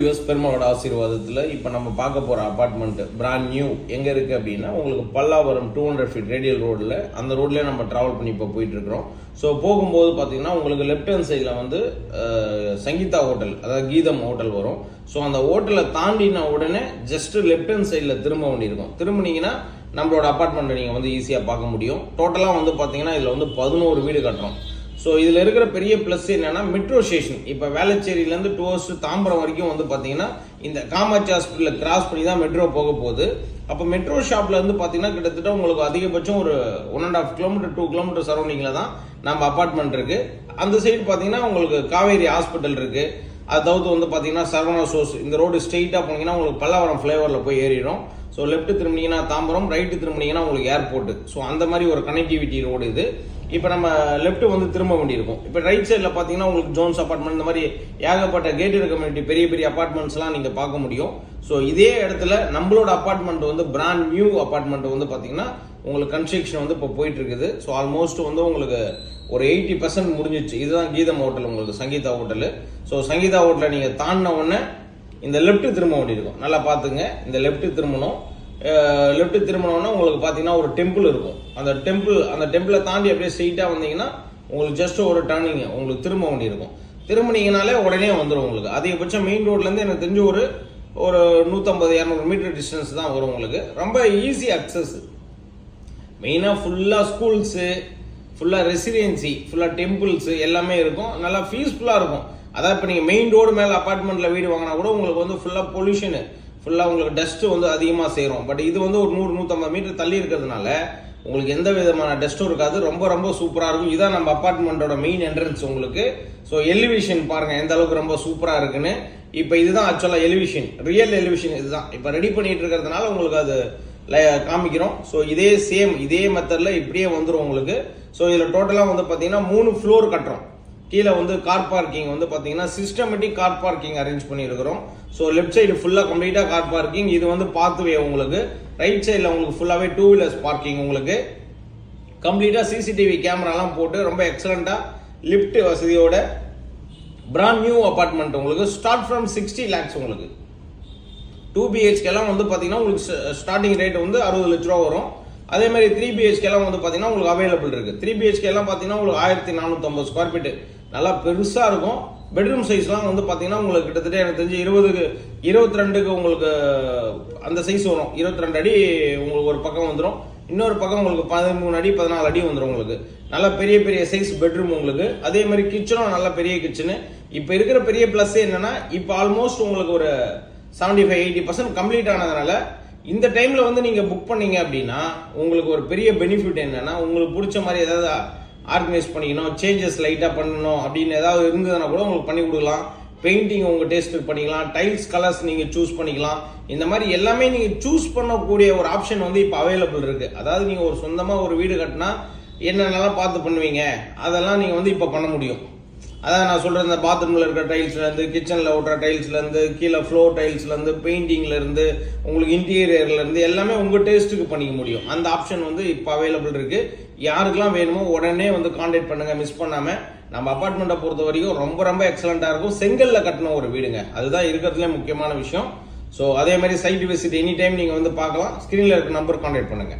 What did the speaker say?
US பெருமாளோட ஆசீர்வாதத்தில் இப்போ நம்ம பார்க்க போகிற அப்பார்ட்மெண்ட் பிராண்ட் நியூ எங்கே இருக்குது அப்படின்னா உங்களுக்கு பல்லாவரம் 200 ஃபீட் ரேடியல் ரோடில் அந்த ரோட்லேயே நம்ம ட்ராவல் பண்ணி இப்போ போயிட்டுருக்கிறோம். ஸோ போகும்போது பார்த்தீங்கன்னா உங்களுக்கு லெஃப்ட் ஹேண்ட் சைடில் வந்து சங்கீதா ஹோட்டல், அதாவது கீதம் ஹோட்டல் வரும். ஸோ அந்த ஹோட்டலை தாண்டின உடனே ஜஸ்ட் லெஃப்ட் ஹேண்ட் சைடில் திரும்ப வேண்டியிருக்கும். திரும்பினீங்கன்னா நம்மளோட அப்பார்ட்மெண்ட்டை நீங்கள் வந்து ஈஸியாக பார்க்க முடியும். டோட்டலாக வந்து பார்த்தீங்கன்னா இதில் வந்து 11 வீடு கட்டுறோம். ஸோ இதில் இருக்கிற பெரிய ப்ளஸ் என்னன்னா மெட்ரோ ஸ்டேஷன். இப்போ வேளச்சேரியிலேருந்து டுவர்ஸ் தாம்பரம் வரைக்கும் வந்து பார்த்தீங்கன்னா இந்த காமாட்சி ஹாஸ்பிட்டலில் கிராஸ் பண்ணி தான் மெட்ரோ போக போகுது. அப்போ மெட்ரோ ஷாப்ல இருந்து பார்த்தீங்கன்னா கிட்டத்தட்ட உங்களுக்கு அதிகபட்சம் ஒரு 1.5 கிலோமீட்டர் 2 கிலோமீட்டர் சரௌண்டிங்கில் தான் நம்ம அப்பார்ட்மெண்ட் இருக்கு. அந்த சைடு பார்த்தீங்கன்னா உங்களுக்கு காவேரி ஹாஸ்பிட்டல் இருக்கு. அதாவது வந்து பார்த்தீங்கன்னா சரவணா சோர்ஸ். இந்த ரோடு ஸ்ட்ரெயிட்டாக போனீங்கன்னா உங்களுக்கு பல்லாவரம் ஃப்ளைஓவரில் போய் ஏறிடும். ஸோ லெஃப்ட் திரும்பினீங்கன்னா தாம்பரம், ரைட்டு திரும்பினீங்கன்னா உங்களுக்கு ஏர்போர்ட். ஸோ அந்த மாதிரி ஒரு கனெக்டிவிட்டி ரோடு இது. இப்போ நம்ம லெஃப்ட் வந்து திரும்ப வேண்டியிருக்கும். இப்போ ரைட் சைடில் பார்த்தீங்கன்னா உங்களுக்கு ஜோன்ஸ் அப்பார்ட்மெண்ட், இந்த மாதிரி ஏகப்பட்ட கேட்டட் கம்யூனிட்டி பெரிய பெரிய அப்பார்ட்மெண்ட்ஸ்லாம் நீங்கள் பார்க்க முடியும். ஸோ இதே இடத்துல நம்மளோட அப்பார்ட்மெண்ட் வந்து பிராண்ட் நியூ அப்பார்ட்மெண்ட் வந்து பார்த்தீங்கன்னா உங்களுக்கு கன்ஸ்ட்ரக்ஷன் வந்து இப்போ போயிட்டு இருக்குது. ஸோ ஆல்மோஸ்ட் வந்து உங்களுக்கு ஒரு 80% முடிஞ்சிச்சு. இதுதான் கீதம் ஹோட்டல், உங்களுக்கு சங்கீதா ஹோட்டல். ஸோ சங்கீதா ஹோட்டலை நீங்கள் தாண்டின உடனே இந்த லெஃப்ட் திரும்ப வேண்டியிருக்கும். நல்லா பார்த்துங்க, இந்த லெஃப்ட் திரும்பணும். லெஃப்ட் திரும்பினோன்னா உங்களுக்கு பார்த்தீங்கன்னா ஒரு டெம்பிள் இருக்கும். அந்த டெம்பிளை தாண்டி அப்படியே ஸ்ட்ரெயிட்டாக வந்தீங்கன்னா உங்களுக்கு ஜஸ்ட் ஒரு டர்னிங் உங்களுக்கு திரும்ப வேண்டியிருக்கும். திரும்பினீங்கனாலே உடனே வந்துடும் உங்களுக்கு. அதிகபட்சம் மெயின் ரோட்லேருந்து எனக்கு தெரிஞ்சு ஒரு 150-200 மீட்டர் டிஸ்டன்ஸ் தான் வரும் உங்களுக்கு. ரொம்ப ஈஸி அக்சஸ். மெயினாக ஃபுல்லாக ஸ்கூல்ஸு, ஃபுல்லாக ரெசிடென்சி, ஃபுல்லாக டெம்பிள்ஸு எல்லாமே இருக்கும். நல்லா பீஸ்ஃபுல்லாக இருக்கும். அதாவது இப்போ நீங்கள் மெயின் ரோடு மேலே அப்பார்ட்மெண்ட்டில் வீடு வாங்கினா கூட உங்களுக்கு வந்து ஃபுல்லாக பொல்யூஷனு, ஃபுல்லாக உங்களுக்கு டஸ்ட் வந்து அதிகமாக சேரும். பட் இது வந்து ஒரு 100-150 மீட்டர் தள்ளி இருக்கிறதுனால உங்களுக்கு எந்த விதமான டஸ்ட்டும் இருக்காது. ரொம்ப ரொம்ப சூப்பராக இருக்கும். இதான் நம்ம அப்பார்ட்மெண்ட்டோட மெயின் என்ட்ரன்ஸ் உங்களுக்கு. ஸோ எலிவேஷன் பாருங்க எந்த அளவுக்கு ரொம்ப சூப்பராக இருக்குன்னு. இப்போ இதுதான் ஆக்சுவலாக எலிவேஷன், ரியல் எலிவேஷன் இதுதான். இப்போ ரெடி பண்ணிட்டு இருக்கிறதுனால உங்களுக்கு அது காமிக்கிறோம். ஸோ இதே மெத்தடில் இப்படியே வந்துடும் உங்களுக்கு. ஸோ இதில் டோட்டலாக வந்து பார்த்தீங்கன்னா 3 ஃப்ளோர் கட்டுறோம். கீழே வந்து கார் பார்க்கிங் வந்து பார்த்தீங்கன்னா சிஸ்டமேட்டிக் கார் பார்க்கிங் அரேஞ்ச் பண்ணியிருக்கிறோம். ஸோ லெஃப்ட் சைடு ஃபுல்லாக கம்ப்ளீட்டாக கார் பார்க்கிங். இது வந்து பாத்வே உங்களுக்கு. ரைட் சைடில் உங்களுக்கு ஃபுல்லாகவே 2 வீலர்ஸ் பார்க்கிங் உங்களுக்கு. கம்ப்ளீட்டாக சிசிடிவி கேமராலாம் போட்டு ரொம்ப எக்ஸலண்டாக லிஃப்ட் வசதியோட பிராண்ட் நியூ அப்பார்ட்மெண்ட் உங்களுக்கு. ஸ்டார்ட் ஃப்ரம் 60 lakhs உங்களுக்கு. 2 BHK எல்லாம் வந்து பார்த்தீங்கன்னா உங்களுக்கு ஸ்டார்டிங் ரேட் வந்து 60 லட்ச ரூபா வரும். அதே மாதிரி 3 BHK எல்லாம் வந்து பார்த்தீங்கன்னா உங்களுக்கு அவைலபிள் இருக்கு. 3 BHK எல்லாம் பார்த்தீங்கன்னா உங்களுக்கு 1450 ஸ்கொயர் ஃபீட் நல்லா பெருசாக இருக்கும். பெட்ரூம் சைஸ்லாம் வந்து பார்த்தீங்கன்னா உங்களுக்கு கிட்டத்தட்ட எனக்கு தெரிஞ்சு 22க்கு உங்களுக்கு அந்த சைஸ் வரும். 22 அடி உங்களுக்கு ஒரு பக்கம் வந்துடும். இன்னொரு பக்கம் உங்களுக்கு 13 அடி 14 அடி வந்துடும் உங்களுக்கு. நல்ல பெரிய பெரிய சைஸ் பெட்ரூம் உங்களுக்கு. அதே மாதிரி கிச்சனும் நல்ல பெரிய கிச்சனு. இப்போ இருக்கிற பெரிய ப்ளஸ் என்னன்னா இப்போ ஆல்மோஸ்ட் உங்களுக்கு ஒரு 75-80% கம்ப்ளீட் ஆனதுனால இந்த டைம்ல வந்து நீங்க புக் பண்ணீங்க அப்படின்னா உங்களுக்கு ஒரு பெரிய பெனிஃபிட் என்னன்னா உங்களுக்கு பிடிச்ச மாதிரி ஏதாவது ஆர்கனைஸ் பண்ணிக்கணும், சேஞ்சஸ் லைட்டா பண்ணணும் அப்படின்னு ஏதாவது இருந்ததுன்னா கூட உங்களுக்கு பண்ணி கொடுக்கலாம். பெயிண்டிங் உங்க டேஸ்ட்டுக்கு பண்ணிக்கலாம், டைல்ஸ் கலர்ஸ் நீங்க சூஸ் பண்ணிக்கலாம். இந்த மாதிரி எல்லாமே நீங்க சூஸ் பண்ணக்கூடிய ஒரு ஆப்ஷன் வந்து இப்போ அவைலபிள் இருக்கு. அதாவது நீங்க ஒரு சொந்தமா ஒரு வீடு கட்டினா என்னென்னலாம் பார்த்து பண்ணுவீங்க அதெல்லாம் நீங்க வந்து இப்போ பண்ண முடியும். அதான் நான் சொல்றேன், இந்த பாத்ரூம்ல இருக்கிற டைல்ஸ்ல இருந்து, கிச்சன்ல ஓட்டுற டைல்ஸ்ல இருந்து, கீழே ஃப்ளோர் டைல்ஸ்ல இருந்து, பெயிண்டிங்ல இருந்து, உங்களுக்கு இன்டீரியர்ல இருந்து எல்லாமே உங்க டேஸ்ட்டுக்கு பண்ணிக்க முடியும். அந்த ஆப்ஷன் வந்து இப்போ அவைலபிள் இருக்கு. யாருக்கெல்லாம் வேணுமோ உடனே வந்து கான்டாக்ட் பண்ணுங்க, மிஸ் பண்ணாம. நம்ம அபார்ட்மெண்ட்டை பொறுத்த வரைக்கும் ரொம்ப ரொம்ப எக்ஸலண்டா இருக்கும். செங்கல்ல கட்டின ஒரு வீடுங்க, அதுதான் இருக்கிறதுல முக்கியமான விஷயம். ஸோ அதே மாதிரி சைட் விசிட் எனி டைம் நீங்க வந்து பார்க்கலாம். ஸ்கிரீன்ல இருக்க நம்பர் கான்டாக்ட் பண்ணுங்க.